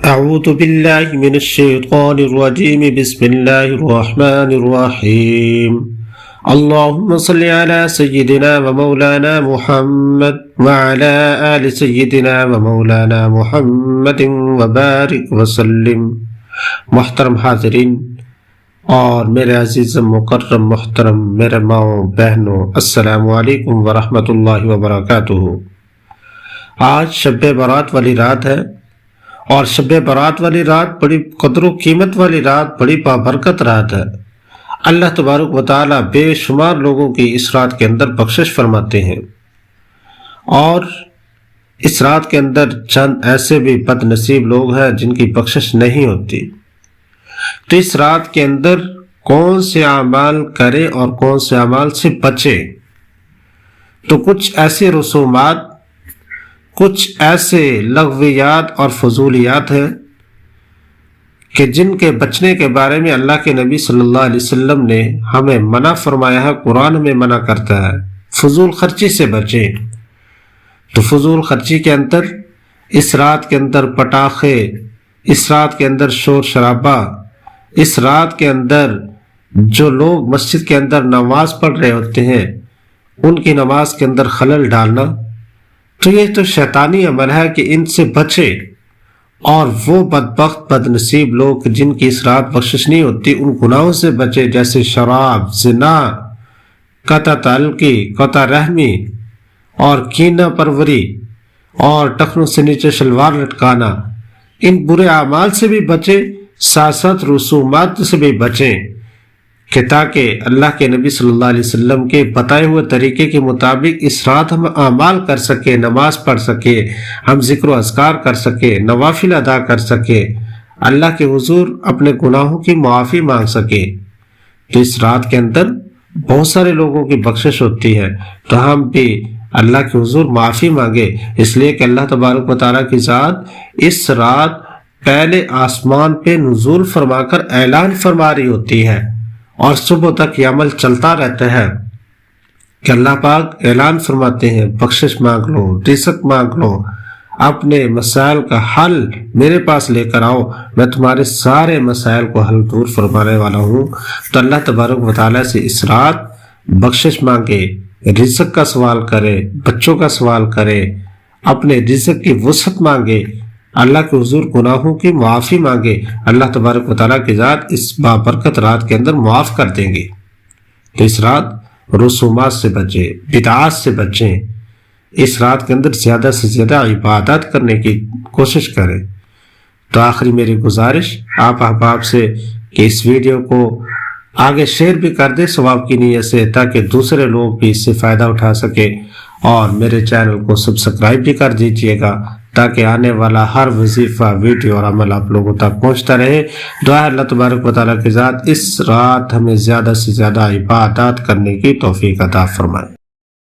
اعوذ باللہ من الشیطان الرجیم بسم اللہ الرحمن الرحیم اللہم صلی علی سیدنا و مولانا محمد وعلی آل سیدنا و مولانا محمد وبارک وسلم۔ محترم حاضرین اور میرے عزیز مکرم محترم میرے ماؤں بہنوں، السلام علیکم ورحمۃ اللہ وبرکاتہ۔ آج شب برات والی رات ہے، اور شب برات والی رات بڑی قدر و قیمت والی رات، بڑی بابرکت رات ہے۔ اللہ تبارک و تعالیٰ بے شمار لوگوں کی اس رات کے اندر بخشش فرماتے ہیں، اور اس رات کے اندر چند ایسے بھی بد نصیب لوگ ہیں جن کی بخشش نہیں ہوتی۔ تو اس رات کے اندر کون سے اعمال کرے اور کون سے اعمال سے بچے؟ تو کچھ ایسے رسومات، کچھ ایسے لغویات اور فضولیات ہیں کہ جن کے بچنے کے بارے میں اللہ کے نبی صلی اللہ علیہ وسلم نے ہمیں منع فرمایا ہے، قرآن میں منع کرتا ہے۔ فضول خرچی سے بچیں۔ تو فضول خرچی کے اندر اس رات کے اندر پٹاخے، اس رات کے اندر شور شرابہ، اس رات کے اندر جو لوگ مسجد کے اندر نماز پڑھ رہے ہوتے ہیں ان کی نماز کے اندر خلل ڈالنا، تو یہ تو شیطانی عمل ہے کہ ان سے بچے۔ اور وہ بدبخت بد نصیب لوگ جن کی اس رات بخشش نہیں ہوتی، ان گناہوں سے بچے، جیسے شراب، زنا، قطع تعلقی، قطع رحمی اور کینہ پروری اور ٹخنوں سے نیچے شلوار لٹکانا۔ ان برے اعمال سے بھی بچے، ساتھ ساتھ رسومات سے بھی بچیں، کہ تاکہ اللہ کے نبی صلی اللہ علیہ وسلم کے بتائے ہوئے طریقے کے مطابق اس رات ہم اعمال کر سکے، نماز پڑھ سکے، ہم ذکر و اذکار کر سکے، نوافل ادا کر سکے، اللہ کے حضور اپنے گناہوں کی معافی مانگ سکے۔ تو اس رات کے اندر بہت سارے لوگوں کی بخشش ہوتی ہے، تو ہم بھی اللہ کے حضور معافی مانگے، اس لیے کہ اللہ تبارک و تعالیٰ کی ذات اس رات پہلے آسمان پہ نزول فرما کر اعلان فرما رہی ہوتی ہے، اور صبح تک یہ عمل چلتا رہتا ہے کہ اللہ پاک اعلان فرماتے ہیں، بخشش مانگ لو، رزق مانگ لو، اپنے مسائل کا حل میرے پاس لے کر آؤ، میں تمہارے سارے مسائل کو حل دور فرمانے والا ہوں۔ تو اللہ تبارک و تعالیٰ سے اس رات بخشش مانگے، رزق کا سوال کرے، بچوں کا سوال کرے، اپنے رزق کی وسعت مانگے، اللہ کے حضور گناہوں کی معافی مانگے، اللہ تبارک و تعالیٰ کی ذات اس بابرکت رات کے اندر معاف کر دیں گے۔ تو اس رات رسومات سے بچیں، بدعات سے بچیں، اس رات کے اندر زیادہ سے زیادہ عبادات کرنے کی کوشش کریں۔ تو آخری میری گزارش آپ احباب سے کہ اس ویڈیو کو آگے شیئر بھی کر دیں ثواب کی نیت سے، تاکہ دوسرے لوگ بھی اس سے فائدہ اٹھا سکے، اور میرے چینل کو سبسکرائب بھی کر دیجئے گا، تاکہ آنے والا ہر وظیفہ، ویڈیو اور عمل آپ لوگوں تک پہنچتا رہے۔ دعا ہے اللہ تبارک و تعالیٰ کی ذات اس رات ہمیں زیادہ سے زیادہ عبادات کرنے کی توفیق عطا فرمائے۔